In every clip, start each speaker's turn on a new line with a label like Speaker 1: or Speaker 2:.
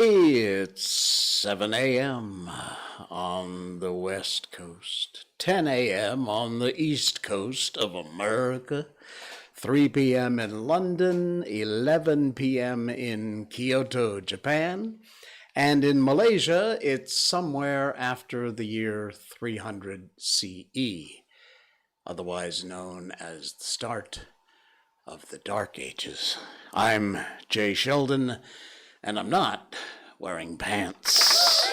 Speaker 1: It's 7 a.m. on the West Coast, 10 a.m. on the East Coast of America, 3 p.m. in London, 11 p.m. in Kyoto, Japan, and in Malaysia, it's somewhere after the year 300 CE, otherwise known as the start of the Dark Ages. I'm Jay Sheldon, and I'm not wearing pants.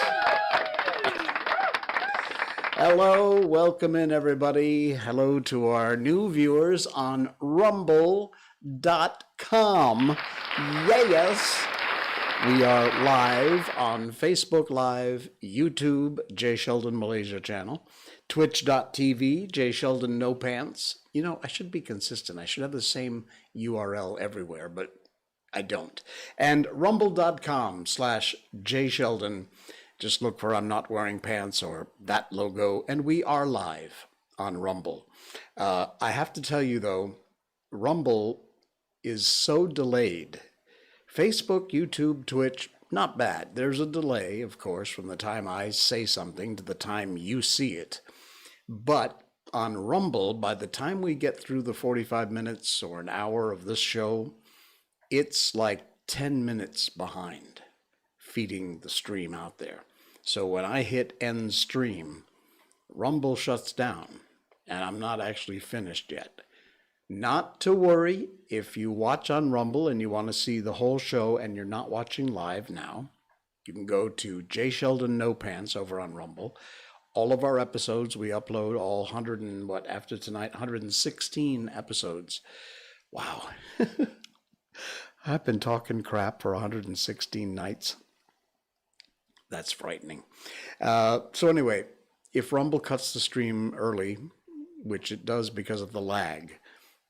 Speaker 1: Hello, welcome in everybody. Hello to our new viewers on rumble.com. Yes, we are live on Facebook Live, YouTube, Jay Sheldon Malaysia channel, twitch.tv, Jay Sheldon No Pants. You know, I should be consistent. I should have the same URL everywhere, but I don't. And rumble.com/JSheldon. Just look for I'm Not Wearing Pants or that logo. And we are live on Rumble. I have to tell you, though, Rumble is so delayed. Facebook, YouTube, Twitch, not bad. There's a delay, of course, from the time I say something to the time you see it. But on Rumble, by the time we get through the 45 minutes or an hour of this show, it's like 10 minutes behind feeding the stream out there. So when I hit end stream, Rumble shuts down, and I'm not actually finished yet. Not to worry, if you watch on Rumble and you want to see the whole show and you're not watching live now, you can go to Jay Sheldon No Pants over on Rumble. All of our episodes, we upload all 100 and what, after tonight, 116 episodes. Wow. I've been talking crap for 116 nights. That's frightening. So anyway, if Rumble cuts the stream early, which it does because of the lag,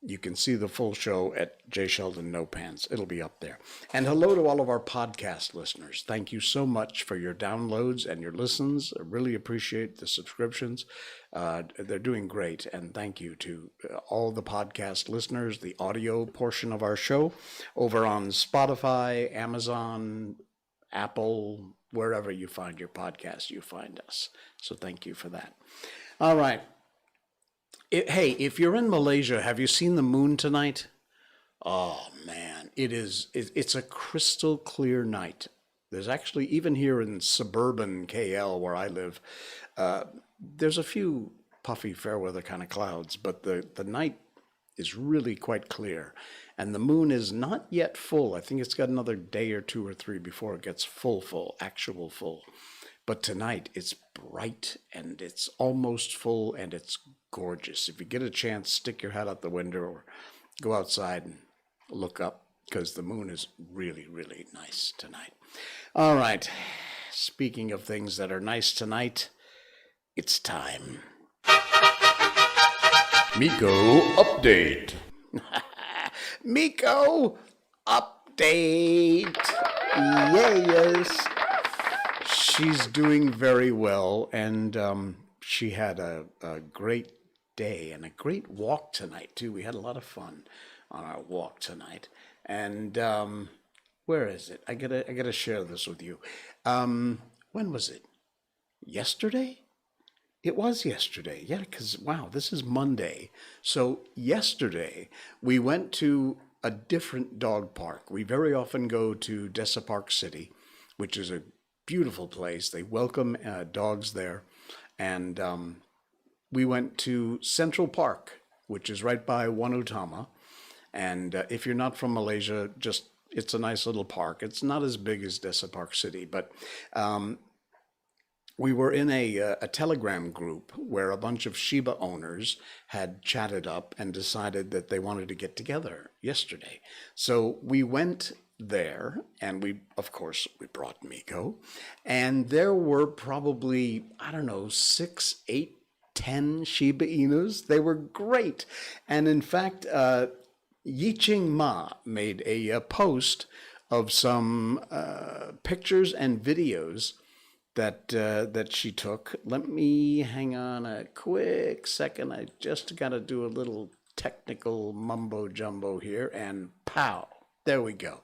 Speaker 1: you can see the full show at Jay Sheldon No Pants. It'll be up there. And hello to all of our podcast listeners. Thank you so much for your downloads and your listens. I really appreciate the subscriptions. They're doing great. And thank you to all the podcast listeners, the audio portion of our show over on Spotify, Amazon, Apple, wherever you find your podcast, you find us. So thank you for that. All right. Hey, if you're in Malaysia, have you seen the moon tonight? Oh, man, it's a crystal clear night. There's actually, even here in suburban KL where I live, there's a few puffy fair weather kind of clouds, but the night is really quite clear. And the moon is not yet full. I think it's got another day or two or three before it gets actual full. But tonight it's bright and it's almost full and it's gorgeous. If you get a chance, stick your head out the window or go outside and look up because the moon is really, really nice tonight. All right. Speaking of things that are nice tonight, it's time. Miko update. Miko update. Yes. She's doing very well, and she had a great day and a great walk tonight, too. We had a lot of fun on our walk tonight. And where is it? I gotta share this with you. When was it? Yesterday? It was yesterday, yeah, because, wow, this is Monday. So yesterday, we went to a different dog park. We very often go to Desa Park City, which is a beautiful place. They welcome dogs there. And we went to Central Park, which is right by Wanutama. And if you're not from Malaysia, it's a nice little park. It's not as big as Desa Park City, but we were in a Telegram group where a bunch of Shiba owners had chatted up and decided that they wanted to get together yesterday. So we went there, and we brought Miko, and there were probably, 6, 8, 10 Shiba Inus. They were great. And in fact, Yiching Ma made a post of some pictures and videos that she took. Let me hang on a quick second. I just got to do a little technical mumbo jumbo here, and pow, There we go.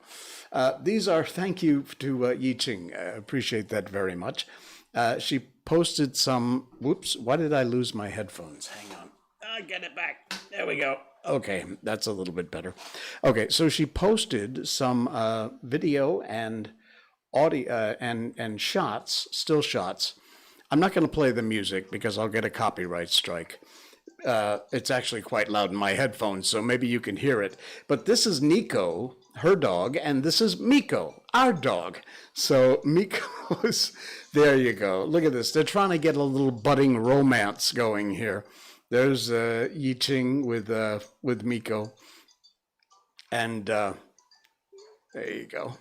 Speaker 1: These are, thank you to Yi Ching. Appreciate that very much. She posted some, whoops, why did I lose my headphones? Hang on. Get it back. There we go. Okay, that's a little bit better. Okay, so she posted some video and audio and shots, still shots. I'm not going to play the music because I'll get a copyright strike. It's actually quite loud in my headphones, so maybe you can hear it. But this is Nico, her dog, and this is Miko, our dog. So Miko's, there you go. Look at this. They're trying to get a little budding romance going here. There's Yi Ching with Miko. And there you go.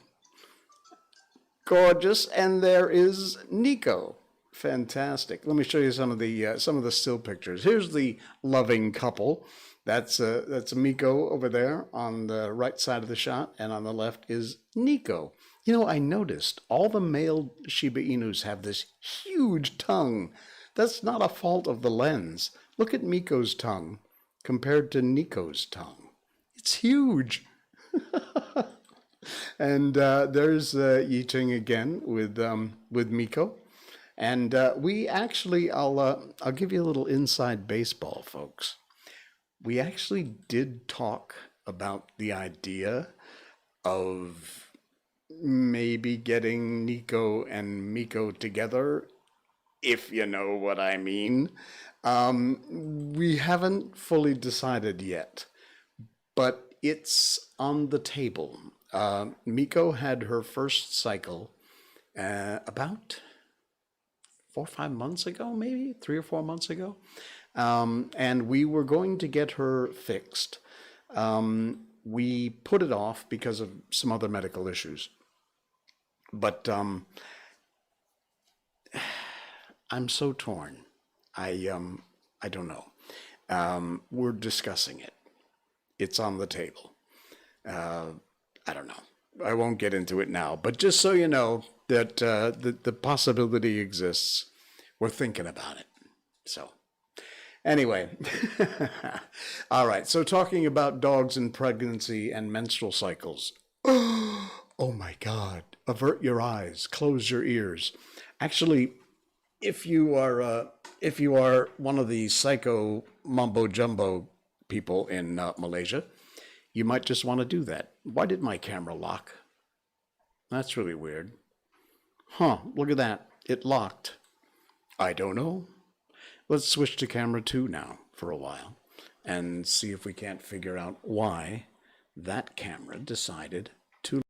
Speaker 1: Gorgeous. And there is Nico. Fantastic. Let me show you some of the still pictures. Here's the loving couple. That's Miko over there on the right side of the shot, and on the left is Nico. You know, I noticed all the male Shiba Inus have this huge tongue. That's not a fault of the lens. Look at Miko's tongue compared to Nico's tongue. It's huge. And there's Yi Ching again with Miko. And we actually, I'll give you a little inside baseball, folks. We actually did talk about the idea of maybe getting Nico and Miko together, if you know what I mean. We haven't fully decided yet, but it's on the table. Miko had her first cycle about 4 or 5 months ago, maybe 3 or 4 months ago. And we were going to get her fixed. We put it off because of some other medical issues. But I'm so torn. I don't know. We're discussing it. It's on the table. I don't know. I won't get into it now, but just so you know that the possibility exists, we're thinking about it. So anyway, all right. So talking about dogs in pregnancy and menstrual cycles. Oh my God. Avert your eyes, close your ears. Actually, if you are one of the psycho mumbo jumbo people in Malaysia, you might just want to do that. Why did my camera lock? That's really weird. Huh, look at that. It locked. I don't know. Let's switch to camera 2 now for a while and see if we can't figure out why that camera decided to.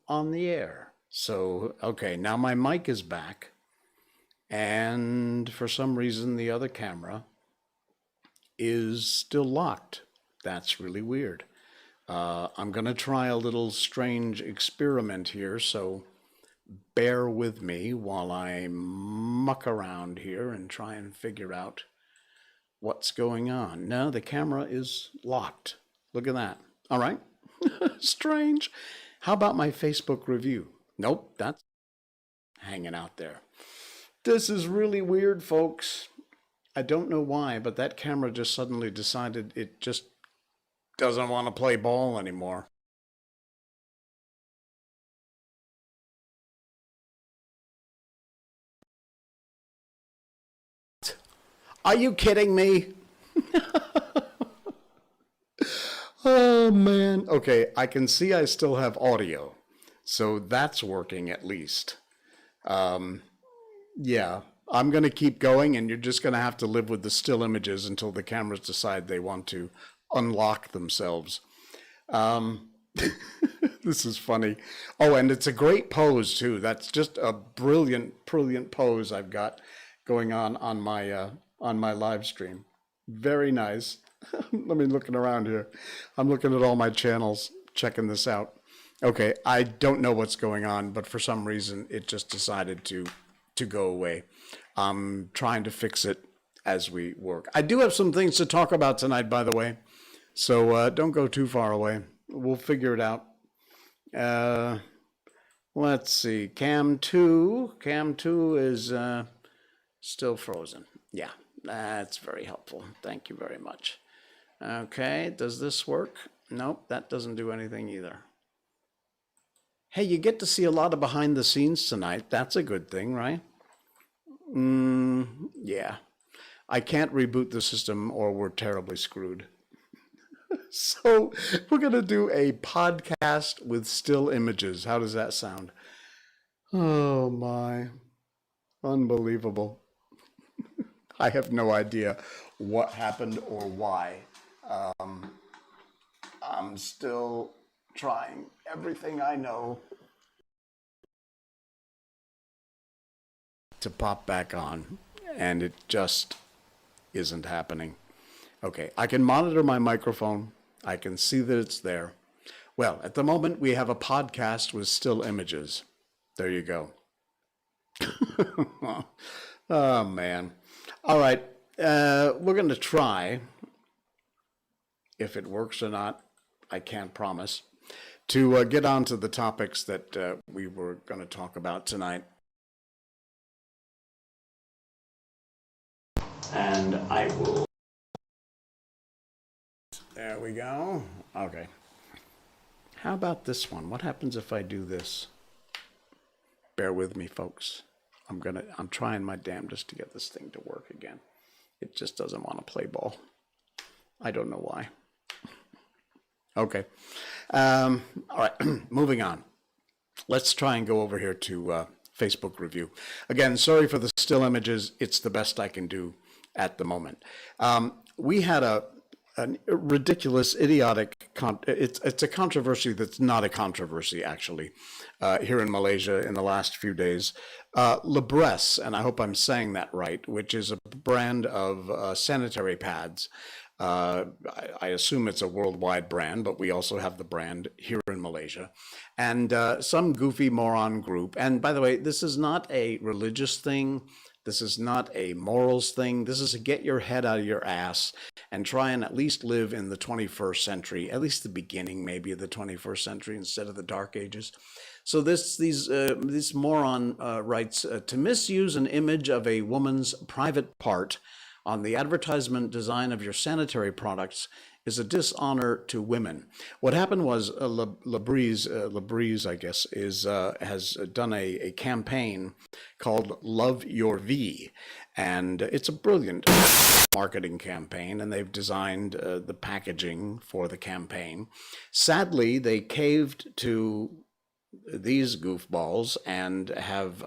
Speaker 1: On the air. So, okay, now my mic is back, and for some reason the other camera is still locked. That's really weird. I'm going to try a little strange experiment here, so bear with me while I muck around here and try and figure out what's going on. No, the camera is locked. Look at that. All right. Strange. How about my Facebook review? Nope, that's hanging out there. This is really weird, folks. I don't know why, but that camera just suddenly decided it just doesn't want to play ball anymore. Are you kidding me? Oh man. Okay, I can see I still have audio, so that's working at least. Yeah, I'm going to keep going, and you're just going to have to live with the still images until the cameras decide they want to unlock themselves. This is funny. Oh, and it's a great pose too. That's just a brilliant, brilliant pose I've got going on my live stream. Very nice. Let me looking around here. I'm looking at all my channels, checking this out. Okay, I don't know what's going on, but for some reason it just decided to go away. I'm trying to fix it as we work. I do have some things to talk about tonight, by the way, so don't go too far away. We'll figure it out. Let's see. Cam 2 is still frozen. Yeah, that's very helpful. Thank you very much. Okay, does this work? Nope, that doesn't do anything either. Hey, you get to see a lot of behind the scenes tonight. That's a good thing, right? Yeah. I can't reboot the system or we're terribly screwed. So we're going to do a podcast with still images. How does that sound? Oh my. Unbelievable. I have no idea what happened or why. I'm still trying everything I know to pop back on, and it just isn't happening. Okay, I can monitor my microphone. I can see that it's there. Well, at the moment, we have a podcast with still images. There you go. Oh, man. All right, we're going to try. If it works or not, I can't promise. To get on to the topics that we were going to talk about tonight. And I will. There we go. Okay. How about this one? What happens if I do this? Bear with me, folks. I'm trying my damnedest to get this thing to work again. It just doesn't want to play ball. I don't know why. Okay. All right. Moving on. Let's try and go over here to Facebook review. Again, sorry for the still images. It's the best I can do at the moment. We had a ridiculous, idiotic, it's a controversy that's not a controversy, actually, here in Malaysia in the last few days. Libresse, and I hope I'm saying that right, which is a brand of sanitary pads. I assume it's a worldwide brand, but we also have the brand here in Malaysia. And some goofy moron group, and by the way, this is not a religious thing. This is not a morals thing. This is to get your head out of your ass and try and at least live in the 21st century, at least the beginning maybe of the 21st century instead of the Dark Ages. So this moron writes, to misuse an image of a woman's private part on the advertisement design of your sanitary products is a dishonor to women. What happened was Libresse, I guess, has done a campaign called Love Your V, and it's a brilliant marketing campaign, and they've designed the packaging for the campaign. Sadly, they caved to these goofballs and have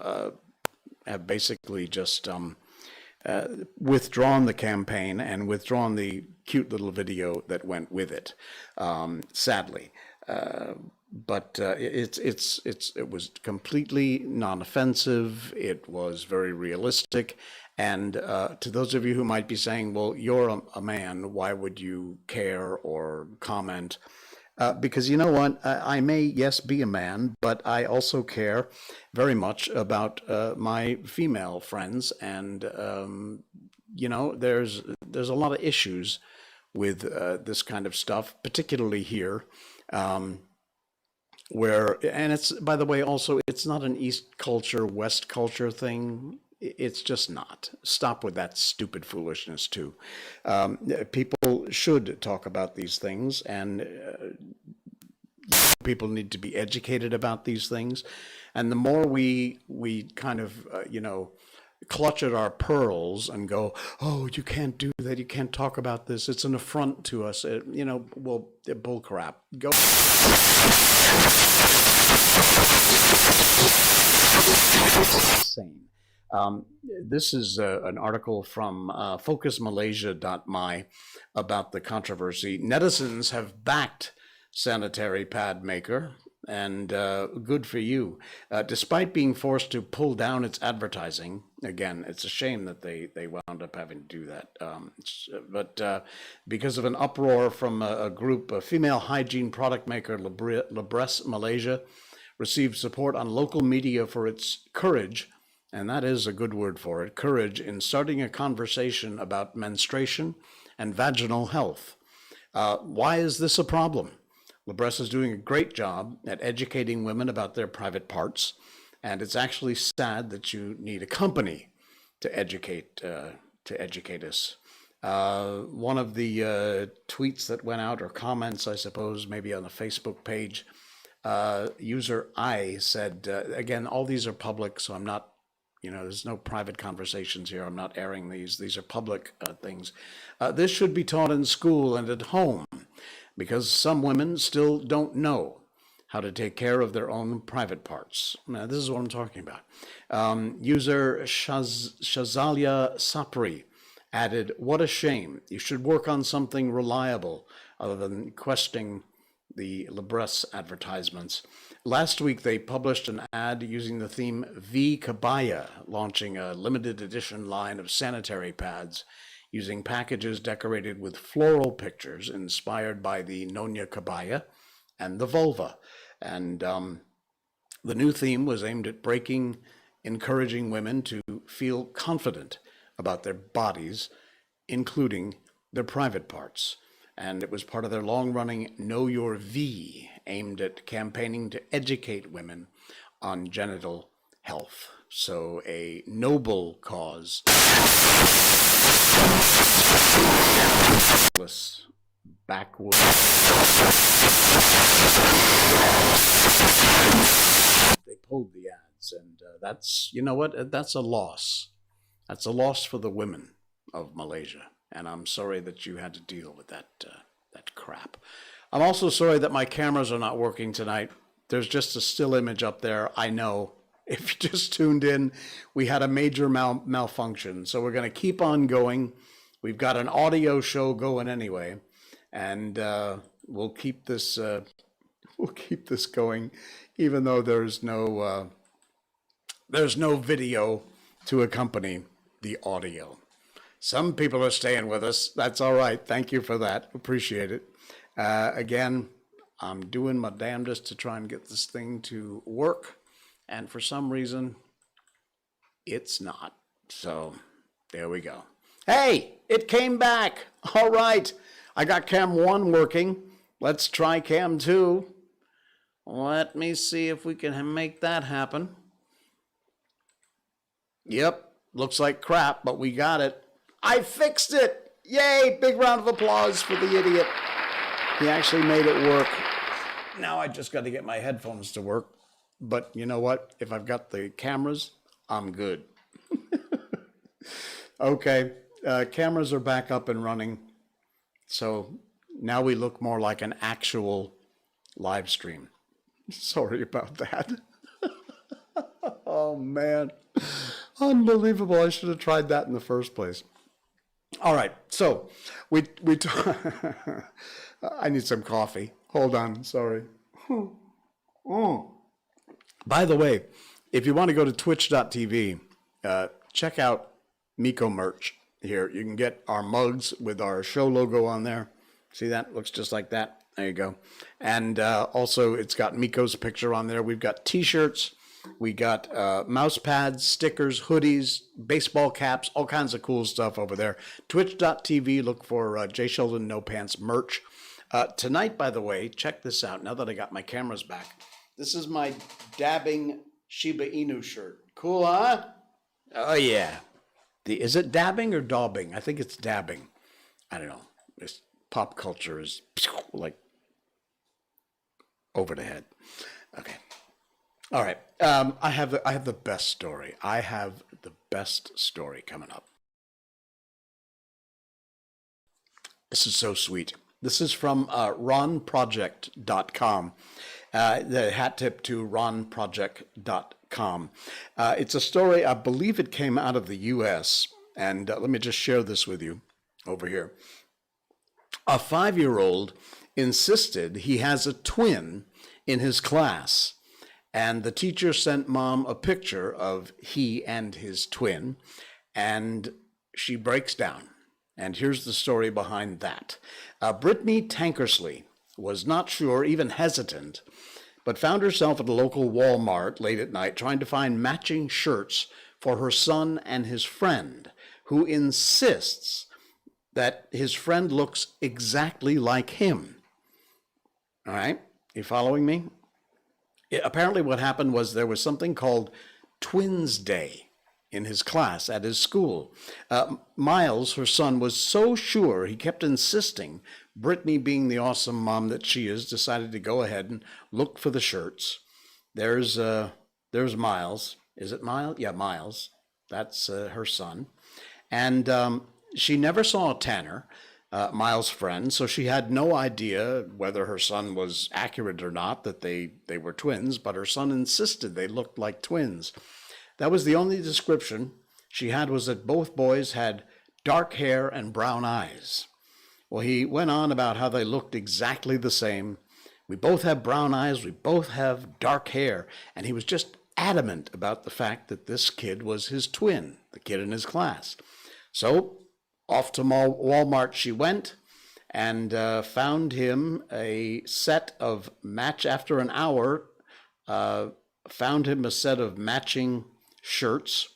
Speaker 1: basically just withdrawn the campaign and withdrawn the cute little video that went with it, sadly. But it was completely non-offensive. It was very realistic. And to those of you who might be saying, well, you're a man, why would you care or comment? Because you know what, I may, yes, be a man, but I also care very much about my female friends. And, you know, there's a lot of issues with this kind of stuff, particularly here, where, and it's, by the way, also, it's not an East culture, West culture thing. It's just not. Stop with that stupid foolishness, too. People should talk about these things, and people need to be educated about these things. And the more we kind of, you know, clutch at our pearls and go, oh, you can't do that, you can't talk about this, it's an affront to us, you know, well, bull crap. Go. Insane. This is an article from focusmalaysia.my about the controversy. Netizens have backed sanitary pad maker, and good for you. Despite being forced to pull down its advertising, again, it's a shame that they wound up having to do that. But because of an uproar from a group, a female hygiene product maker, Libresse Malaysia, received support on local media for its courage, and that is a good word for it, courage in starting a conversation about menstruation and vaginal health. Why is this a problem? Libresse is doing a great job at educating women about their private parts, and it's actually sad that you need a company to educate us. One of the tweets that went out, or comments, I suppose, maybe on the Facebook page, user I said, again, all these are public, so I'm not, there's no private conversations here. I'm not airing these. These are public things. This should be taught in school and at home, because some women still don't know how to take care of their own private parts. Now, this is what I'm talking about. User Shazalia Sapri added, "What a shame. You should work on something reliable other than questioning the Libresse advertisements." Last week, they published an ad using the theme V Kabaya, launching a limited edition line of sanitary pads using packages decorated with floral pictures inspired by the Nonya Kabaya and the vulva. And the new theme was aimed at encouraging women to feel confident about their bodies, including their private parts. And it was part of their long-running Know Your V, aimed at campaigning to educate women on genital health. So a noble cause. Backwoods. They pulled the ads, and that's, you know what, that's a loss. That's a loss for the women of Malaysia, and I'm sorry that you had to deal with that crap. I'm also sorry that my cameras are not working tonight. There's just a still image up there. I know. If you just tuned in, we had a major malfunction, so we're going to keep on going. We've got an audio show going anyway, and we'll keep this going, even though there's no video to accompany the audio. Some people are staying with us. That's all right. Thank you for that. Appreciate it. Again, I'm doing my damnedest to try and get this thing to work, and for some reason, it's not. So there we go. Hey, it came back. All right. I got cam 1 working. Let's try cam 2. Let me see if we can make that happen. Yep, looks like crap, but we got it. I fixed it. Yay, big round of applause for the idiot. He actually made it work. Now I just got to get my headphones to work. But you know what? If I've got the cameras, I'm good. Okay, cameras are back up and running. So now we look more like an actual live stream. Sorry about that. Oh, man. Unbelievable. I should have tried that in the first place. All right, so I need some coffee. Hold on, sorry. By the way, if you want to go to twitch.tv, check out Miko merch here. You can get our mugs with our show logo on there. See that? Looks just like that. There you go. And also, it's got Miko's picture on there. We've got T-shirts. We got mouse pads, stickers, hoodies, baseball caps, all kinds of cool stuff over there. Twitch.tv, look for Jay Sheldon No Pants merch. Tonight, by the way, check this out. Now that I got my cameras back, this is my dabbing Shiba Inu shirt. Cool, huh? Oh, yeah. Is it dabbing or daubing? I think it's dabbing. I don't know. This pop culture is like over the head. Okay. All right. I have the best story. I have the best story coming up. This is so sweet. This is from ronproject.com. The hat tip to ronproject.com. It's a story, I believe it came out of the U.S., and let me just share this with you over here. A 5-year-old insisted he has a twin in his class, and the teacher sent mom a picture of he and his twin, and she breaks down. And here's the story behind that. Brittany Tankersley was not sure, even hesitant, but found herself at a local Walmart late at night trying to find matching shirts for her son and his friend, who insists that his friend looks exactly like him. All right? You following me? Apparently what happened was there was something called Twins Day in his class at his school. Miles, her son, was so sure, he kept insisting. Brittany, being the awesome mom that she is, decided to go ahead and look for the shirts. There's Miles. Is it Miles? Yeah, Miles. That's her son. And she never saw Tanner, Miles' friend, so she had no idea whether her son was accurate or not, that they were twins, but her son insisted they looked like twins. That was the only description she had, was that both boys had dark hair and brown eyes. Well, he went on about how they looked exactly the same. We both have brown eyes, we both have dark hair, and he was just adamant about the fact that this kid was his twin, the kid in his class. So off to Walmart she went and found him a set of after an hour, found him a set of matching shirts.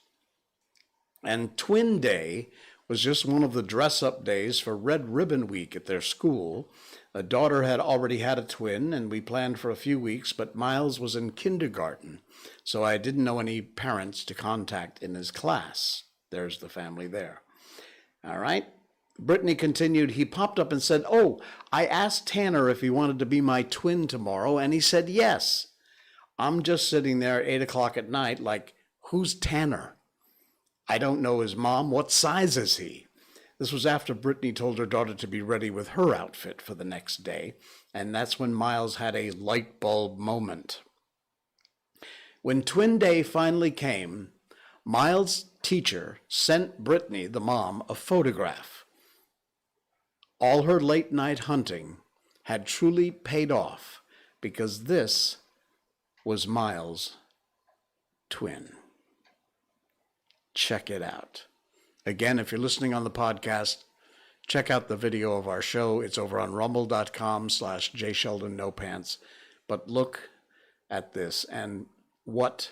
Speaker 1: And Twin Day was just one of the dress-up days for Red Ribbon Week at their school. A daughter had already had a twin, and we planned for a few weeks, but Miles was in kindergarten, so I didn't know any parents to contact in his class. There's the family there. All right. Brittany continued, he popped up and said, "Oh, I asked Tanner if he wanted to be my twin tomorrow, and he said yes." I'm just sitting there at 8 o'clock at night like, who's Tanner? I don't know his mom. What size is he? This was after Brittany told her daughter to be ready with her outfit for the next day, and that's when Miles had a light bulb moment. When Twin Day finally came, Miles' teacher sent Brittany, the mom, a photograph. All her late night hunting had truly paid off, because this was Miles' twin. Check it out. Again, if you're listening on the podcast, check out the video of our show. It's over on rumble.com/JSheldonNoPants. But look at this, and what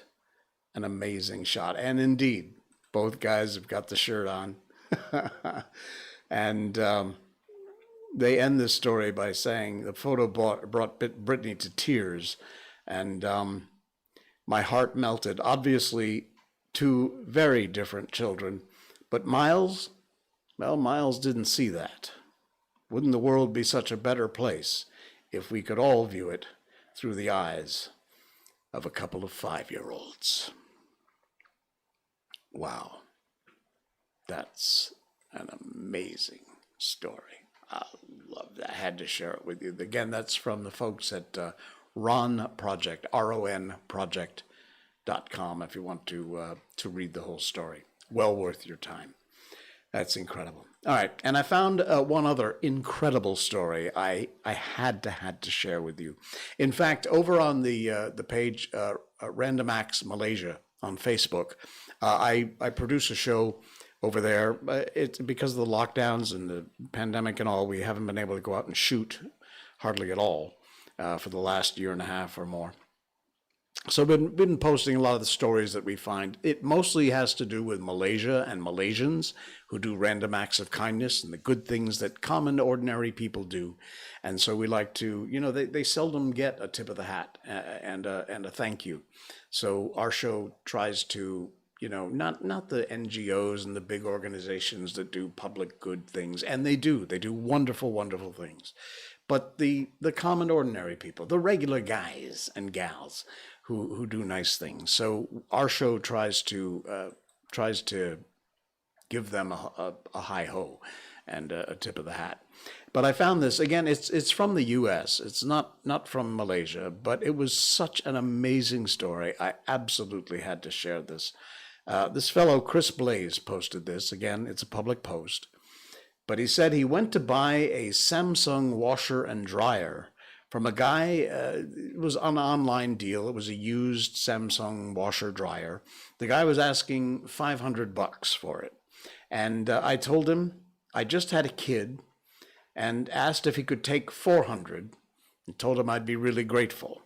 Speaker 1: an amazing shot. And indeed, both guys have got the shirt on. And they end this story by saying the photo brought Brittany to tears, and my heart melted. Obviously, two very different children, but Miles, well, Miles didn't see that. Wouldn't the world be such a better place if we could all view it through the eyes of a couple of 5-year-olds? Wow, that's an amazing story. I love that. I had to share it with you. Again, that's from the folks at Ron Project, RON Project.com, if you want to read the whole story. Well worth your time. That's incredible. All right, and I found one other incredible story I had to share with you. In fact, over on the page Random Acts Malaysia on Facebook, I produce a show over there. It's because of the lockdowns and the pandemic and all, we haven't been able to go out and shoot hardly at all for the last year and a half or more. So I've been posting a lot of the stories that we find. It mostly has to do with Malaysia and Malaysians who do random acts of kindness and the good things that common, ordinary people do. And so we like to, they seldom get a tip of the hat and a thank you. So our show tries to, not the NGOs and the big organizations that do public good things. And they do wonderful, wonderful things. But the common, ordinary people, the regular guys and gals who do nice things. So our show tries to give them a hi-ho and a tip of the hat. But I found this, again, it's from the U.S. It's not from Malaysia, but it was such an amazing story. I absolutely had to share this. This fellow, Chris Blaze, posted this. Again, it's a public post. But he said he went to buy a Samsung washer and dryer from a guy. It was an online deal. It was a used Samsung washer dryer. The guy was asking $500 for it. And I told him I just had a kid and asked if he could take $400 and told him I'd be really grateful.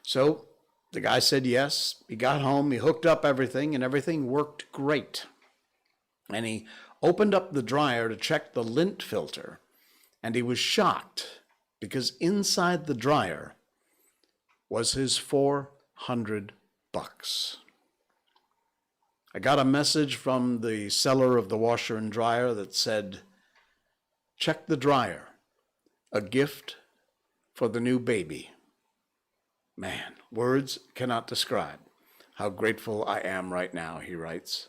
Speaker 1: So the guy said yes. He got home, he hooked up everything, and everything worked great. And he opened up the dryer to check the lint filter, and he was shocked because inside the dryer was his 400 bucks. I got a message from the seller of the washer and dryer that said, "Check the dryer, a gift for the new baby." Man, words cannot describe how grateful I am right now, he writes.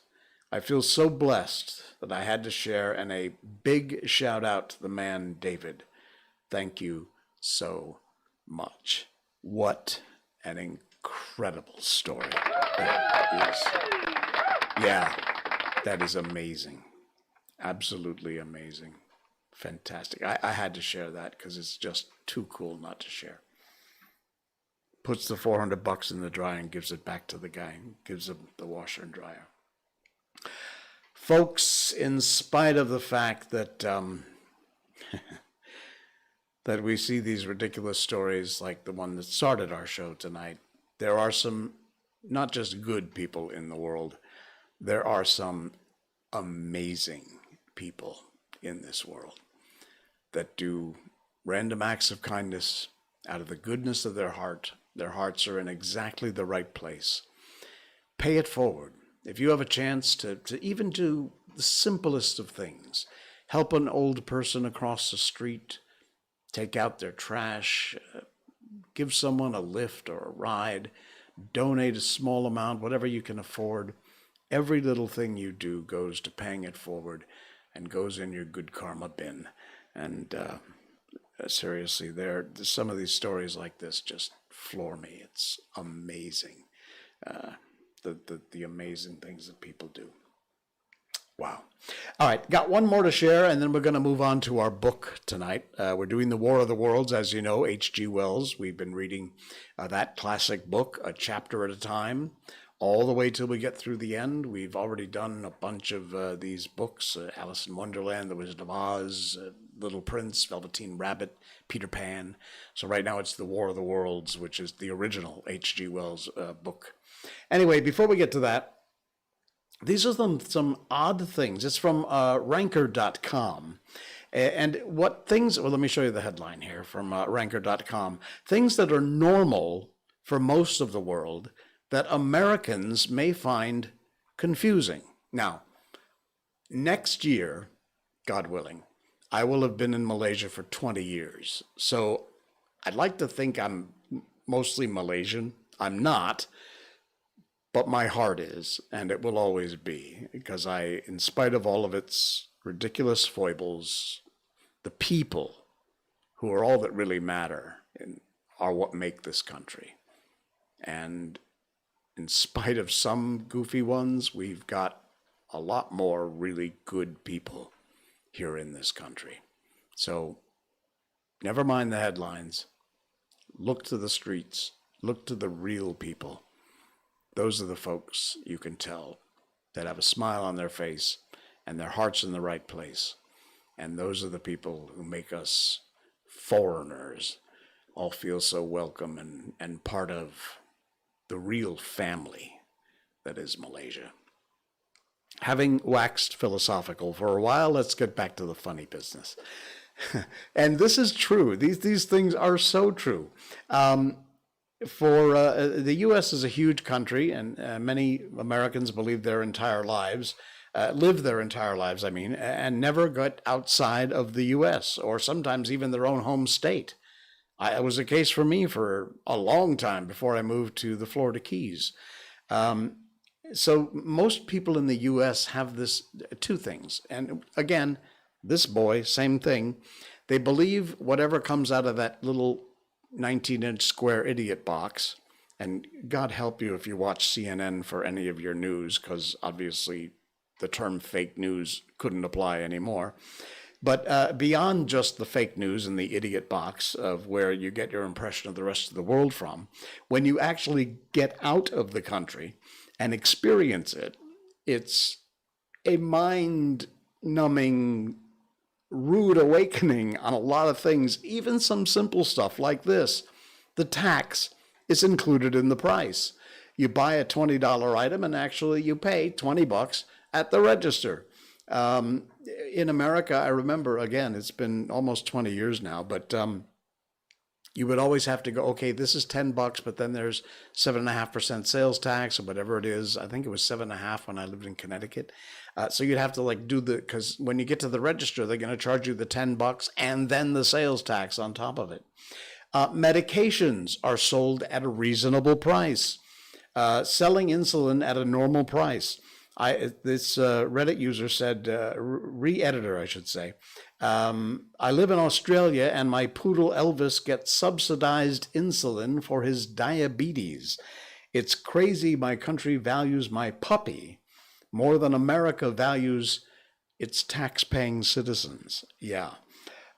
Speaker 1: I feel so blessed that I had to share, and a big shout out to the man, David. Thank you so much. What an incredible story that is. Yeah, that is amazing. Absolutely amazing. Fantastic. I had to share that because it's just too cool not to share. Puts the 400 bucks in the dryer and gives it back to the guy, gives him the washer and dryer. Folks, in spite of the fact that that we see these ridiculous stories like the one that started our show tonight, there are some not just good people in the world, there are some amazing people in this world that do random acts of kindness out of the goodness of their heart. Their hearts are in exactly the right place. Pay it forward. If you have a chance to even do the simplest of things, help an old person across the street, take out their trash, give someone a lift or a ride, donate a small amount, whatever you can afford. Every little thing you do goes to paying it forward and goes in your good karma bin. And seriously, some of these stories like this just floor me. It's amazing, the amazing things that people do. Wow. All right, got one more to share, and then we're going to move on to our book tonight. We're doing The War of the Worlds, as you know, H.G. Wells. We've been reading that classic book, a chapter at a time, all the way till we get through the end. We've already done a bunch of these books, Alice in Wonderland, The Wizard of Oz, Little Prince, Velveteen Rabbit, Peter Pan. So right now it's The War of the Worlds, which is the original H.G. Wells book. Anyway, before we get to that, these are some odd things. It's from ranker.com. And what things, well, let me show you the headline here from ranker.com. Things that are normal for most of the world that Americans may find confusing. Now, next year, God willing, I will have been in Malaysia for 20 years. So I'd like to think I'm mostly Malaysian. I'm not. But my heart is, and it will always be, because in spite of all of its ridiculous foibles, the people who are all that really matter are what make this country. And in spite of some goofy ones, we've got a lot more really good people here in this country. So never mind the headlines. Look to the streets. Look to the real people. Those are the folks you can tell that have a smile on their face and their heart's in the right place. And those are the people who make us foreigners all feel so welcome and part of the real family that is Malaysia. Having waxed philosophical for a while, let's get back to the funny business. And this is true. These things are so true. The U.S. is a huge country, and many Americans live their entire lives, and never got outside of the U.S. or sometimes even their own home state. It was a case for me for a long time before I moved to the Florida Keys. So most people in the U.S. have this two things. And again, this boy, same thing. They believe whatever comes out of that little 19-inch square idiot box, and God help you if you watch CNN for any of your news, because obviously the term fake news couldn't apply anymore. But beyond just the fake news and the idiot box of where you get your impression of the rest of the world from, when you actually get out of the country and experience it, it's a mind-numbing, rude awakening on a lot of things, even some simple stuff like this. The tax is included in the price. You buy a $20 item and actually you pay $20 at the register. In America, I remember, again, it's been almost 20 years now, but you would always have to go, okay, this is $10, but then there's 7.5% sales tax or whatever it is. I think it was 7.5 when I lived in Connecticut. So you'd have to like do because when you get to the register, they're going to charge you the $10 and then the sales tax on top of it. Medications are sold at a reasonable price. Selling insulin at a normal price. This Reddit user said, re-editor, I should say, I live in Australia and my poodle Elvis gets subsidized insulin for his diabetes. It's crazy my country values my puppy more than America values its tax-paying citizens. Yeah.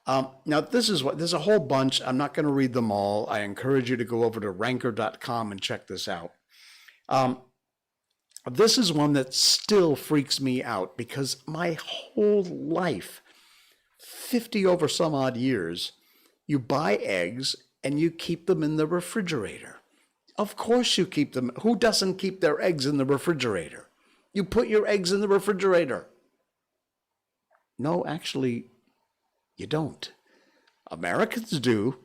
Speaker 1: Now, there's a whole bunch. I'm not going to read them all. I encourage you to go over to ranker.com and check this out. This is one that still freaks me out because my whole life, 50 over some odd years, you buy eggs and you keep them in the refrigerator. Of course you keep them. Who doesn't keep their eggs in the refrigerator? You put your eggs in the refrigerator. No, actually, you don't. Americans do.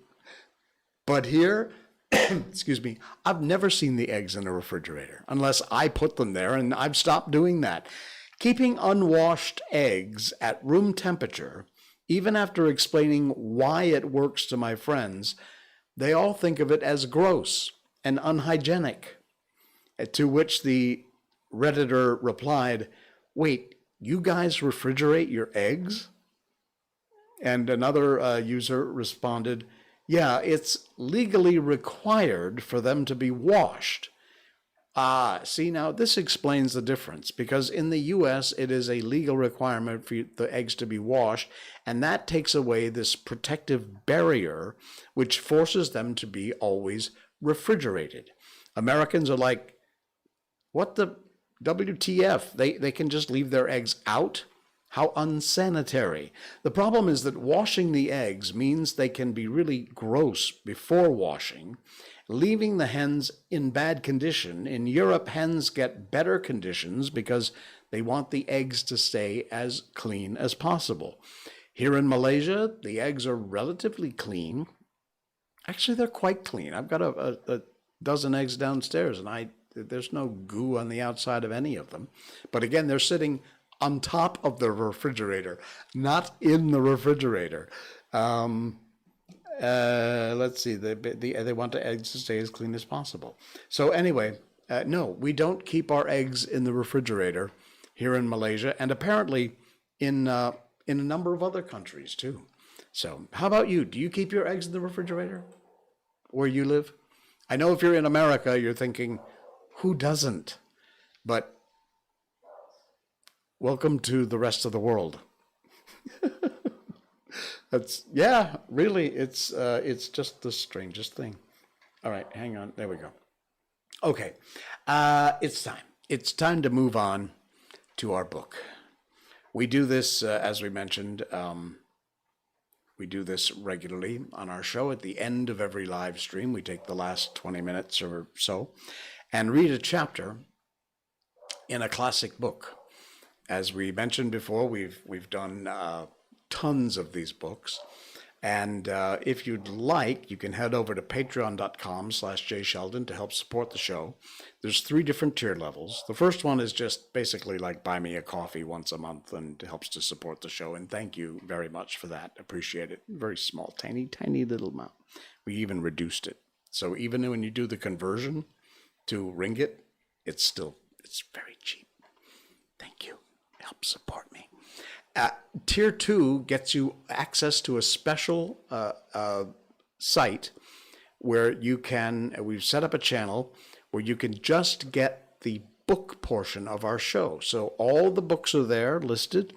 Speaker 1: But here, excuse me, I've never seen the eggs in the refrigerator unless I put them there, and I've stopped doing that. Keeping unwashed eggs at room temperature, even after explaining why it works to my friends, they all think of it as gross and unhygienic. To which the Redditor replied, wait, you guys refrigerate your eggs? And another user responded, yeah, it's legally required for them to be washed. See, now this explains the difference, because in the US, it is a legal requirement for the eggs to be washed, and that takes away this protective barrier, which forces them to be always refrigerated. Americans are like, what the WTF? They can just leave their eggs out? How unsanitary. The problem is that washing the eggs means they can be really gross before washing, leaving the hens in bad condition. In Europe, hens get better conditions because they want the eggs to stay as clean as possible. Here in Malaysia, the eggs are relatively clean. Actually, they're quite clean. I've got a dozen eggs downstairs, and there's no goo on the outside of any of them. But again, they're sitting on top of the refrigerator, not in the refrigerator. Let's see, they want the eggs to stay as clean as possible. So anyway, no, we don't keep our eggs in the refrigerator here in Malaysia, and apparently in a number of other countries too. So how about you? Do you keep your eggs in the refrigerator where you live? I know if you're in America, you're thinking, who doesn't? But welcome to the rest of the world. Yeah, really, it's just the strangest thing. All right, hang on. There we go. Okay, it's time. It's time to move on to our book. We do this, as we mentioned, we do this regularly on our show. At the end of every live stream, we take the last 20 minutes or so and read a chapter in a classic book. As we mentioned before, we've done tons of these books. And if you'd like, you can head over to patreon.com/jsheldon to help support the show. There's 3 different tier levels. The first one is just basically like buy me a coffee once a month, and it helps to support the show. And thank you very much for that. Appreciate it. Very small, tiny, tiny little amount. We even reduced it. So even when you do the conversion to ringgit, it's very cheap. Thank you. Help support me. Tier 2 gets you access to a special site where we've set up a channel where you can just get the book portion of our show. So all the books are there listed,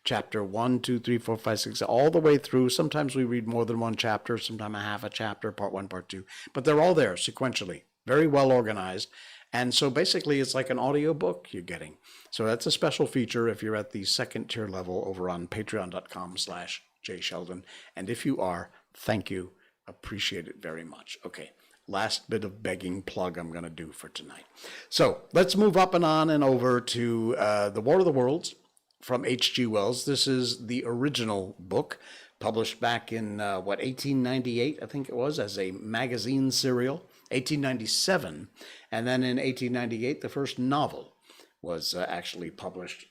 Speaker 1: chapter 1, 2, 3, 4, 5, 6, all the way through. Sometimes we read more than one chapter, sometimes a half a chapter, part 1, part 2, but they're all there sequentially, very well organized. And so basically it's like an audio book you're getting. So that's a special feature if you're at the second tier level over on patreon.com/jsheldon. And if you are, thank you. Appreciate it very much. Okay, last bit of begging plug I'm going to do for tonight. So let's move up and on and over to The War of the Worlds from H.G. Wells. This is the original book, published back in, 1898, I think it was, as a magazine serial, 1897, and then in 1898, the first novel was actually published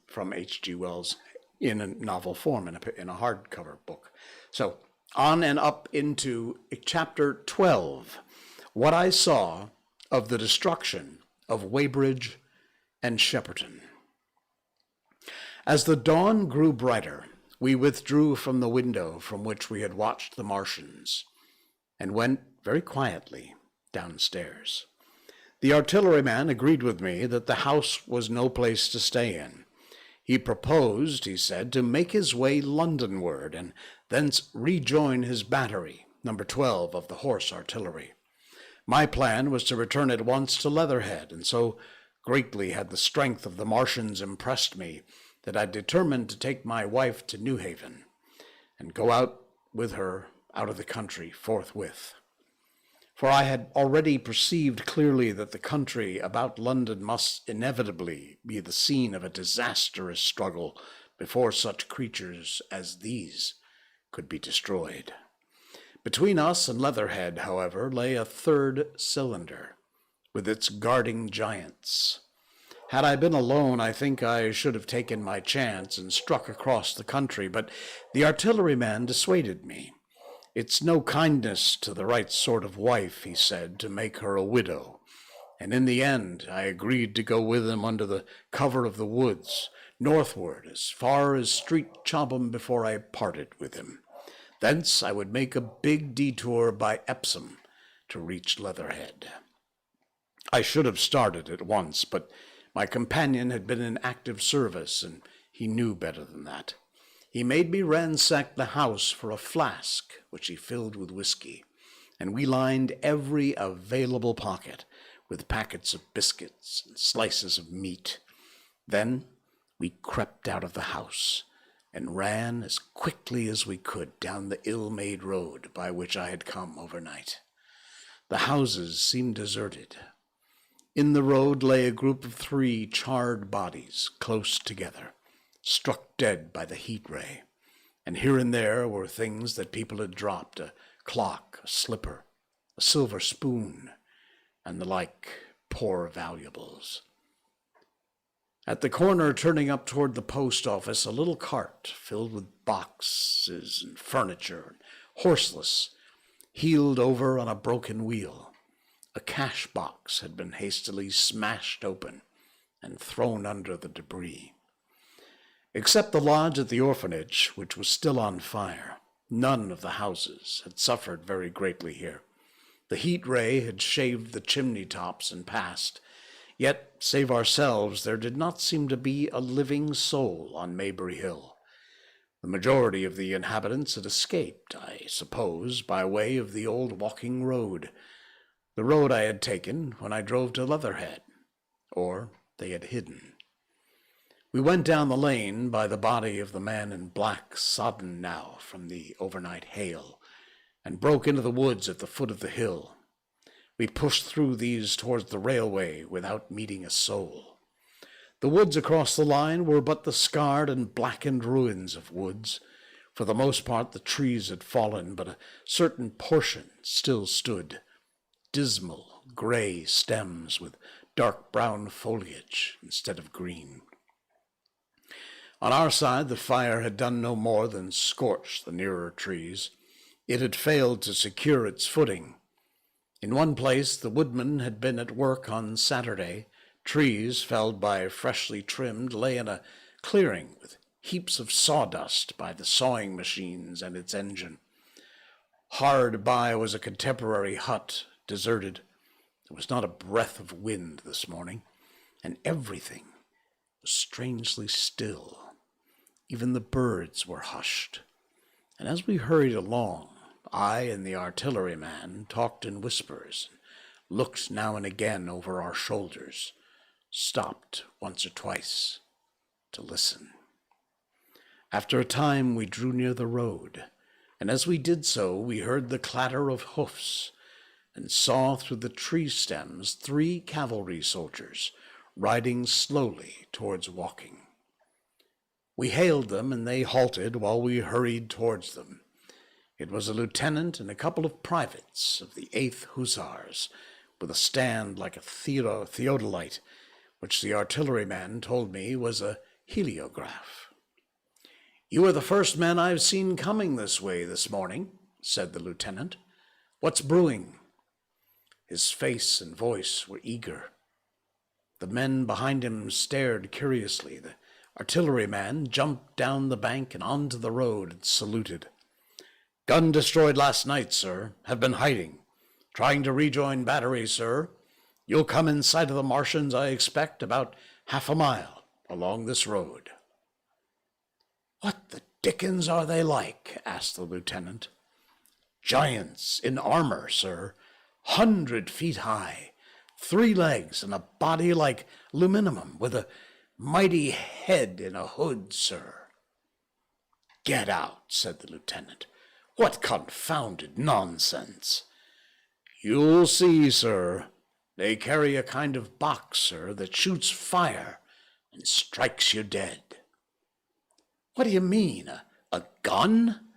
Speaker 1: from H.G. Wells in a novel form, in a hardcover book. So on and up into chapter 12, what I saw of the destruction of Weybridge and Shepperton. As the dawn grew brighter, we withdrew from the window from which we had watched the Martians and went very quietly downstairs. The artilleryman agreed with me that the house was no place to stay in. He proposed, he said, to make his way Londonward and thence rejoin his battery, number 12 of the Horse Artillery. My plan was to return at once to Leatherhead, and so greatly had the strength of the Martians impressed me that I determined to take my wife to New Haven and go out with her out of the country forthwith. For I had already perceived clearly that the country about London must inevitably be the scene of a disastrous struggle before such creatures as these could be destroyed. Between us and Leatherhead, however, lay a third cylinder, with its guarding giants. Had I been alone, I think I should have taken my chance and struck across the country, but the artilleryman dissuaded me. It's no kindness to the right sort of wife, he said, to make her a widow, and in the end I agreed to go with him under the cover of the woods, northward as far as Street Chobham before I parted with him. Thence I would make a big detour by Epsom to reach Leatherhead. I should have started at once, but my companion had been in active service, and he knew better than that. He made me ransack the house for a flask, which he filled with whiskey, and we lined every available pocket with packets of biscuits and slices of meat. Then we crept out of the house and ran as quickly as we could down the ill-made road by which I had come overnight. The houses seemed deserted. In the road lay a group of 3 charred bodies close together, struck dead by the heat ray, and here and there were things that people had dropped, a clock, a slipper, a silver spoon, and the like poor valuables. At the corner turning up toward the post office, a little cart filled with boxes and furniture, and horseless, heeled over on a broken wheel. A cash box had been hastily smashed open and thrown under the debris. Except the lodge at the orphanage, which was still on fire, none of the houses had suffered very greatly here. The heat ray had shaved the chimney tops and passed, yet, save ourselves, there did not seem to be a living soul on Maybury Hill. The majority of the inhabitants had escaped, I suppose, by way of the old walking road, the road I had taken when I drove to Leatherhead, or they had hidden. We went down the lane by the body of the man in black, sodden now from the overnight hail, and broke into the woods at the foot of the hill. We pushed through these towards the railway without meeting a soul. The woods across the line were but the scarred and blackened ruins of woods. For the most part the trees had fallen, but a certain portion still stood, dismal gray stems with dark brown foliage instead of green. On our side the fire had done no more than scorch the nearer trees. It had failed to secure its footing. In one place the woodman had been at work on Saturday. Trees felled by freshly trimmed lay in a clearing with heaps of sawdust by the sawing machines and its engine. Hard by was a contemporary hut, deserted. There was not a breath of wind this morning, and everything was strangely still. Even the birds were hushed. And as we hurried along, I and the artilleryman talked in whispers, and looked now and again over our shoulders, stopped once or twice to listen. After a time we drew near the road, and as we did so we heard the clatter of hoofs, and saw through the tree stems 3 cavalry soldiers riding slowly towards Woking. We hailed them, and they halted while we hurried towards them. It was a lieutenant and a couple of privates of the 8th Hussars, with a stand like a theodolite, which the artilleryman told me was a heliograph. "You are the first men I've seen coming this way this morning," said the lieutenant. "What's brewing?" His face and voice were eager. The men behind him stared curiously. The artilleryman jumped down the bank and onto the road and saluted. "Gun destroyed last night, sir. Have been hiding. Trying to rejoin battery, sir. You'll come in sight of the Martians, I expect, about half a mile along this road." "What the dickens are they like?" asked the lieutenant. "Giants in armor, sir. 100 feet high, 3 legs and a body like aluminum, with a mighty head in a hood, sir." "Get out," said the lieutenant. "What confounded nonsense!" "You'll see, sir. They carry a kind of box, sir, that shoots fire and strikes you dead." "What do you mean, a gun?"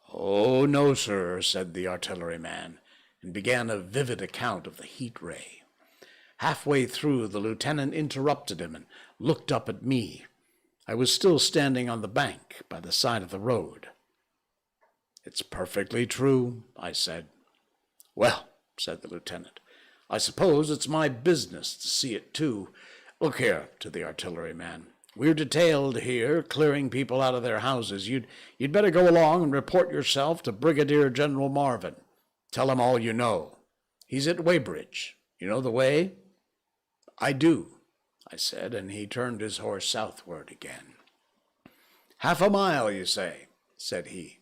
Speaker 1: "Oh, no, sir," said the artilleryman, and began a vivid account of the heat ray. Halfway through, the lieutenant interrupted him and looked up at me. I was still standing on the bank by the side of the road. "It's perfectly true," I said. "Well," said the lieutenant, "I suppose it's my business to see it too. Look here," to the artilleryman. "We're detailed here, clearing people out of their houses. You'd better go along and report yourself to Brigadier General Marvin. Tell him all you know. He's at Weybridge. You know the way?" "I do," I said, and he turned his horse southward again. "Half a mile, you say?" said he.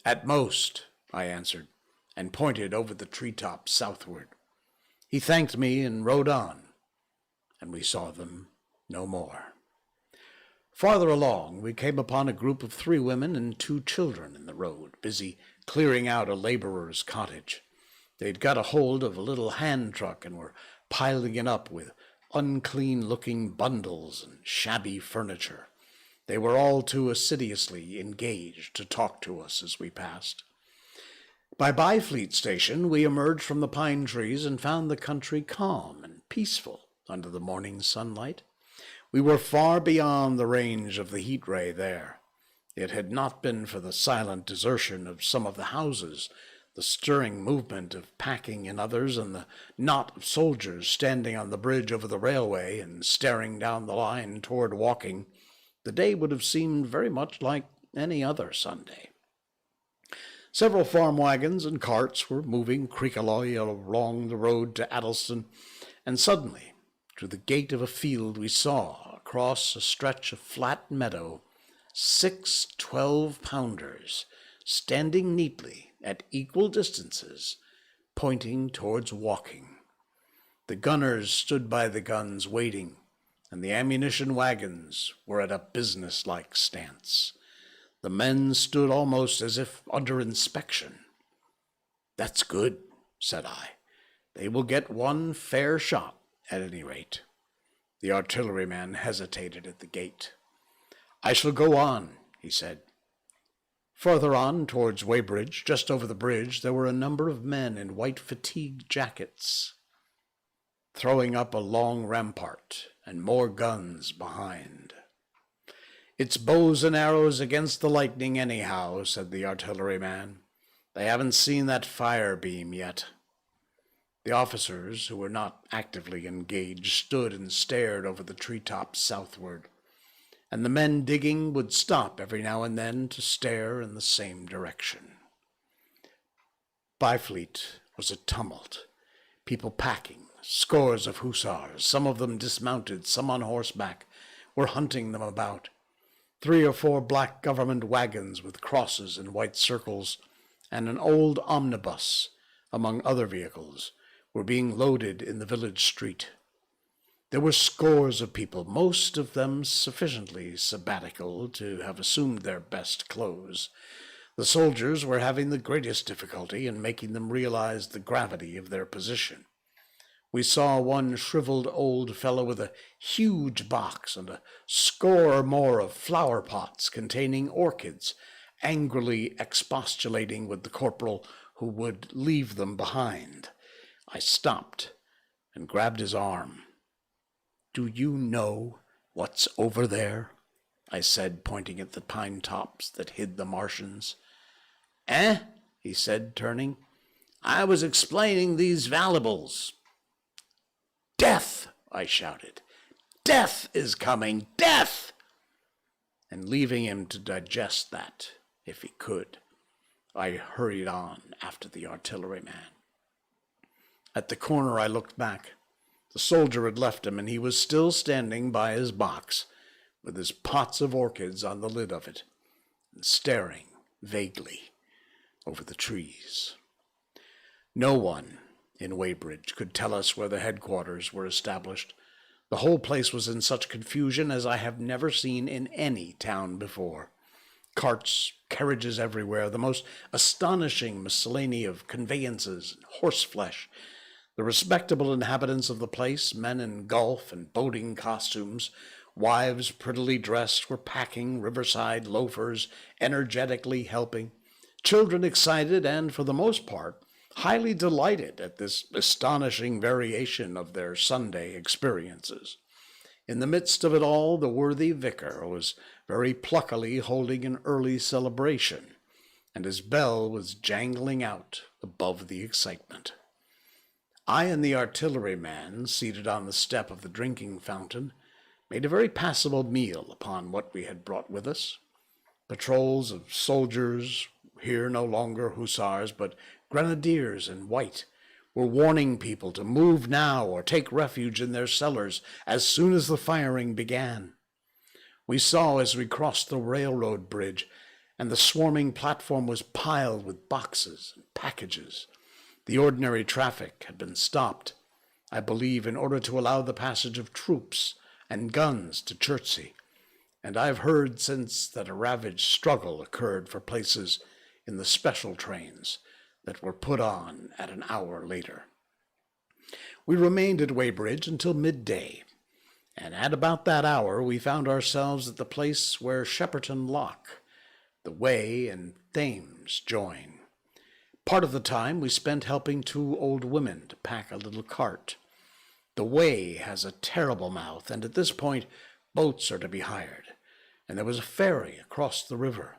Speaker 1: "At most," I answered, and pointed over the treetops southward. He thanked me and rode on, and we saw them no more. Farther along, we came upon a group of 3 women and 2 children in the road, busy clearing out a laborer's cottage. They'd got a hold of a little hand truck and were piling it up with unclean-looking bundles and shabby furniture. They were all too assiduously engaged to talk to us as we passed. By Byfleet Station, we emerged from the pine trees and found the country calm and peaceful under the morning sunlight. We were far beyond the range of the heat ray there. It had not been for the silent desertion of some of the houses, the stirring movement of packing in others, and the knot of soldiers standing on the bridge over the railway and staring down the line toward Woking, the day would have seemed very much like any other Sunday. Several farm wagons and carts were moving creakily along the road to Addleston, and suddenly, through the gate of a field, we saw, across a stretch of flat meadow, 6 12-pounders standing neatly at equal distances, pointing towards Woking. The gunners stood by the guns waiting, and the ammunition wagons were at a business-like stance. The men stood almost as if under inspection. "That's good," said I. "They will get one fair shot, at any rate." The artilleryman hesitated at the gate. "I shall go on," he said. Farther on, towards Weybridge, just over the bridge, there were a number of men in white fatigue jackets, throwing up a long rampart, and more guns behind. "It's bows and arrows against the lightning anyhow," said the artilleryman. "They haven't seen that fire beam yet." The officers, who were not actively engaged, stood and stared over the treetops southward, and the men digging would stop every now and then to stare in the same direction. Byfleet was a tumult, people packing, scores of hussars, some of them dismounted, some on horseback, were hunting them about. 3 or 4 black government wagons with crosses and white circles, and an old omnibus, among other vehicles, were being loaded in the village street. There were scores of people, most of them sufficiently sabbatical to have assumed their best clothes. The soldiers were having the greatest difficulty in making them realize the gravity of their position. We saw one shriveled old fellow with a huge box and a score or more of flower pots containing orchids, angrily expostulating with the corporal who would leave them behind. I stopped and grabbed his arm. "Do you know what's over there?" I said, pointing at the pine tops that hid the Martians. "Eh?" he said, turning. "I was explaining these valuables." "Death!" I shouted. "Death is coming! Death!" And leaving him to digest that, if he could, I hurried on after the artilleryman. At the corner I looked back. The soldier had left him, and he was still standing by his box, with his pots of orchids on the lid of it, and staring vaguely over the trees. No one in Weybridge could tell us where the headquarters were established. The whole place was in such confusion as I have never seen in any town before. Carts, carriages everywhere, the most astonishing miscellany of conveyances and horseflesh. The respectable inhabitants of the place, men in golf and boating costumes, wives prettily dressed, were packing, riverside loafers energetically helping, children excited and, for the most part, highly delighted at this astonishing variation of their Sunday experiences. In the midst of it all, the worthy vicar was very pluckily holding an early celebration, and his bell was jangling out above the excitement. I and the artilleryman, seated on the step of the drinking fountain, made a very passable meal upon what we had brought with us. Patrols of soldiers, here no longer hussars, but grenadiers in white, were warning people to move now or take refuge in their cellars as soon as the firing began. We saw as we crossed the railroad bridge, and the swarming platform was piled with boxes and packages. The ordinary traffic had been stopped, I believe, in order to allow the passage of troops and guns to Chertsey, and I've heard since that a ravaged struggle occurred for places in the special trains that were put on at an hour later. We remained at Weybridge until midday, and at about that hour we found ourselves at the place where Shepperton Lock, the Wey and Thames join. Part of the time we spent helping two old women to pack a little cart. The Wey has a terrible mouth, and at this point boats are to be hired, and there was a ferry across the river.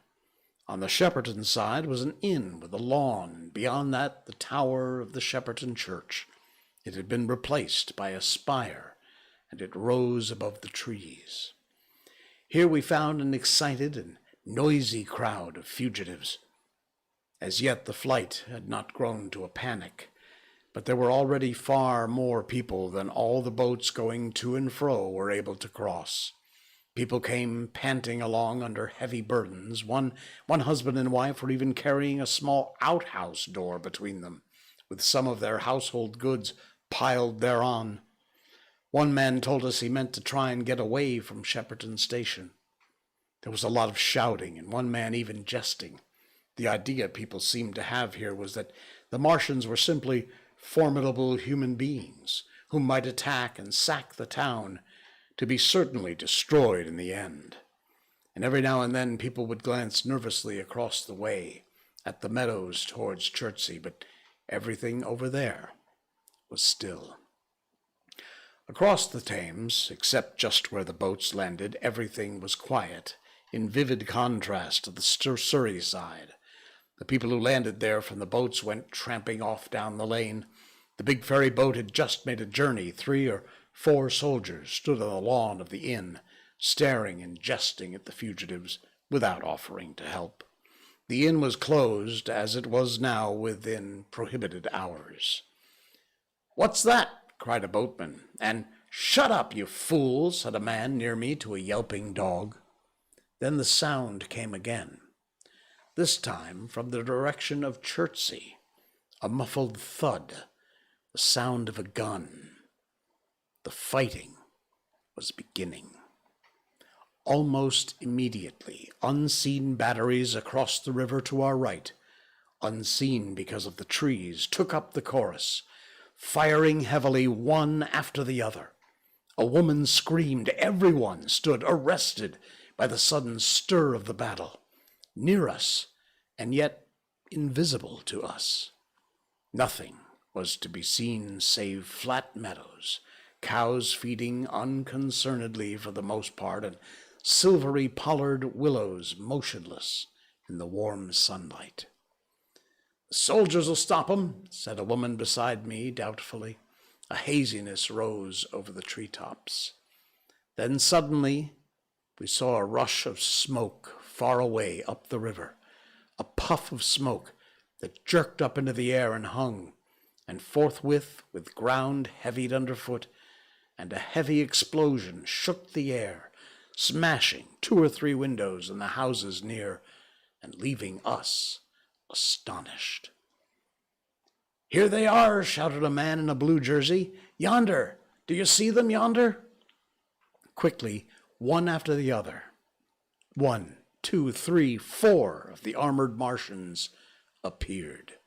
Speaker 1: On the Shepperton side was an inn with a lawn, and beyond that the tower of the Shepperton Church. It had been replaced by a spire, and it rose above the trees. Here we found an excited and noisy crowd of fugitives. As yet the flight had not grown to a panic, but there were already far more people than all the boats going to and fro were able to cross. People came panting along under heavy burdens. One husband and wife were even carrying a small outhouse door between them, with some of their household goods piled thereon. One man told us he meant to try and get away from Shepperton Station. There was a lot of shouting, and one man even jesting. The idea people seemed to have here was that the Martians were simply formidable human beings who might attack and sack the town, to be certainly destroyed in the end. And every now and then people would glance nervously across the way at the meadows towards Chertsey, but everything over there was still. Across the Thames, except just where the boats landed, everything was quiet, in vivid contrast to the Surrey side. The people who landed there from the boats went tramping off down the lane. The big ferry boat had just made a journey. 3 or 4 soldiers stood on the lawn of the inn, staring and jesting at the fugitives without offering to help. The inn was closed, as it was now within prohibited hours. "What's that?" cried a boatman, and "Shut up, you fool," said a man near me to a yelping dog. Then the sound came again, this time from the direction of Chertsey, a muffled thud, the sound of a gun. The fighting was beginning. Almost immediately, unseen batteries across the river to our right, unseen because of the trees, took up the chorus. firing heavily one after the other. A woman screamed. Everyone stood arrested by the sudden stir of the battle, near us, and yet invisible to us. Nothing was to be seen save flat meadows, cows feeding unconcernedly for the most part, and silvery pollard willows motionless in the warm sunlight. "The soldiers will stop 'em," said a woman beside me doubtfully. A haziness rose over the treetops. Then suddenly we saw a rush of smoke far away up the river, a puff of smoke that jerked up into the air and hung, and forthwith, with ground heavied underfoot, and a heavy explosion shook the air, smashing 2 or 3 windows in the houses near, and leaving us astonished. "Here they are," shouted a man in a blue jersey. "Yonder! Do you see them yonder?" Quickly, one after the other, 1, 2, 3, 4 of the armored Martians appeared.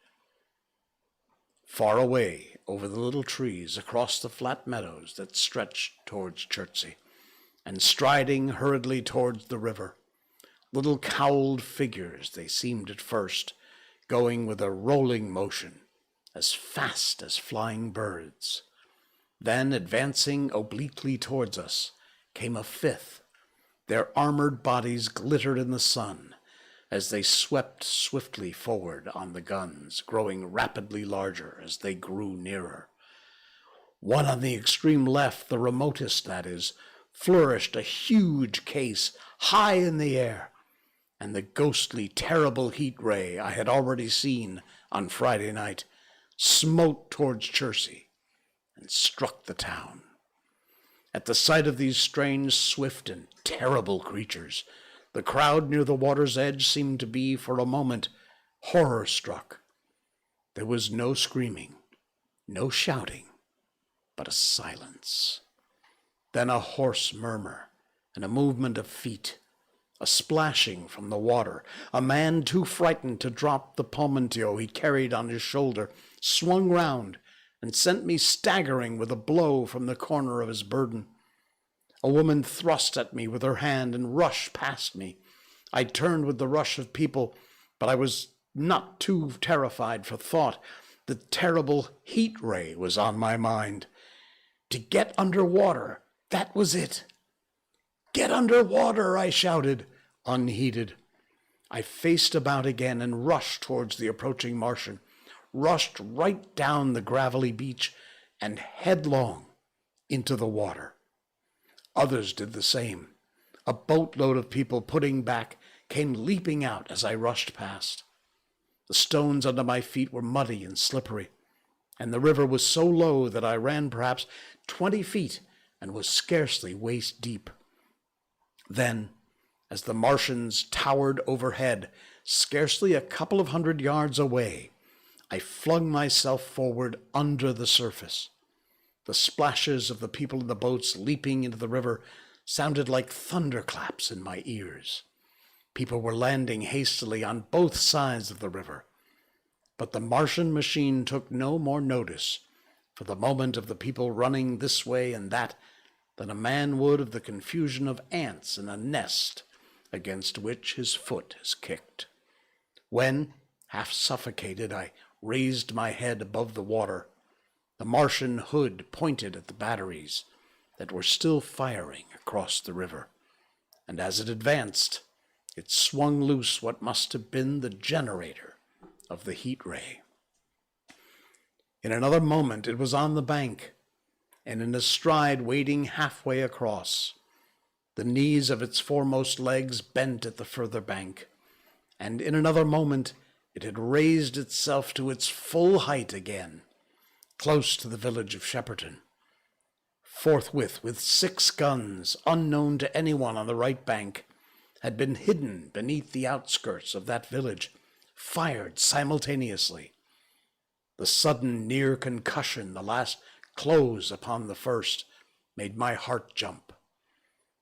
Speaker 1: Far away over the little trees across the flat meadows that stretched towards Chertsey, and striding hurriedly towards the river. Little cowled figures they seemed at first, going with a rolling motion, as fast as flying birds. Then, advancing obliquely towards us, came a 5th. Their armored bodies glittered in the sun as they swept swiftly forward on the guns, growing rapidly larger as they grew nearer. One on the extreme left, the remotest that is, flourished a huge case high in the air, and the ghostly, terrible heat ray I had already seen on Friday night smote towards Chertsey and struck the town. At the sight of these strange, swift, and terrible creatures, the crowd near the water's edge seemed to be, for a moment, horror-struck. There was no screaming, no shouting, but a silence. Then a hoarse murmur and a movement of feet, a splashing from the water. A man too frightened to drop the palmentio he carried on his shoulder swung round and sent me staggering with a blow from the corner of his burden. A woman thrust at me with her hand and rushed past me. I turned with the rush of people, but I was not too terrified for thought. The terrible heat ray was on my mind. To get under water, that was it. "Get under water," I shouted, unheeded. I faced about again and rushed towards the approaching Martian, rushed right down the gravelly beach and headlong into the water. Others did the same. A boatload of people putting back came leaping out as I rushed past. The stones under my feet were muddy and slippery, and the river was so low that I ran perhaps 20 feet and was scarcely waist deep. Then, as the Martians towered overhead, scarcely a couple of 100 yards away, I flung myself forward under the surface. The splashes of the people in the boats leaping into the river sounded like thunderclaps in my ears. People were landing hastily on both sides of the river. But the Martian machine took no more notice for the moment of the people running this way and that than a man would of the confusion of ants in a nest against which his foot is kicked. When, half suffocated, I raised my head above the water, the Martian hood pointed at the batteries that were still firing across the river, and as it advanced, it swung loose what must have been the generator of the heat ray. In another moment it was on the bank, and in a stride wading halfway across. The knees of its foremost legs bent at the further bank, and in another moment it had raised itself to its full height again, close to the village of Shepperton. Forthwith, with 6 guns, unknown to anyone on the right bank, had been hidden beneath the outskirts of that village, fired simultaneously. The sudden near concussion, the last close upon the first, made my heart jump.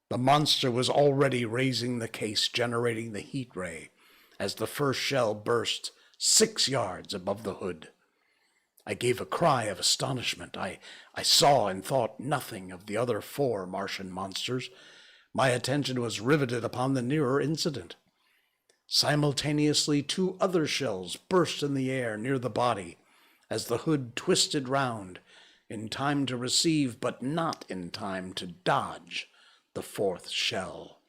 Speaker 1: The monster was already raising the case, generating the heat ray, as the first shell burst 6 yards above the hood. I gave a cry of astonishment. I saw and thought nothing of the other 4 Martian monsters. My attention was riveted upon the nearer incident. Simultaneously, 2 other shells burst in the air near the body as the hood twisted round, in time to receive, but not in time to dodge, the 4th shell.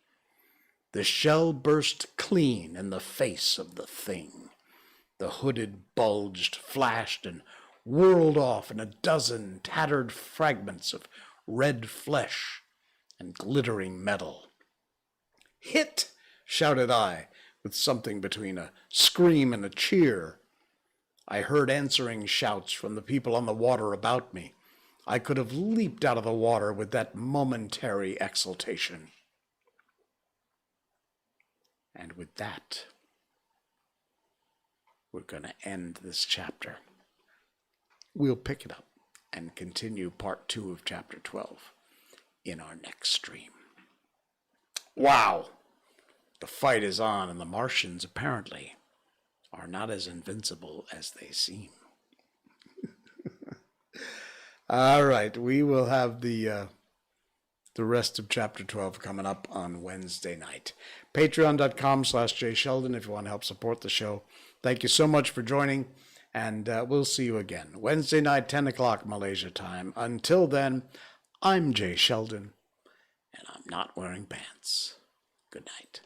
Speaker 1: The shell burst clean in the face of the thing. The hooded bulged, flashed, and whirled off in a dozen tattered fragments of red flesh and glittering metal. "Hit!" shouted I, with something between a scream and a cheer. I heard answering shouts from the people on the water about me. I could have leaped out of the water with that momentary exultation. And with that, we're going to end this chapter. We'll pick it up and continue part 2 of chapter 12 in our next stream. Wow! The fight is on, and the Martians apparently are not as invincible as they seem. All right, we will have the rest of chapter 12 coming up on Wednesday night. Patreon.com/JSheldon if you want to help support the show. Thank you so much for joining, and we'll see you again Wednesday night, 10 o'clock Malaysia time. Until then, I'm Jay Sheldon, and I'm not wearing pants. Good night.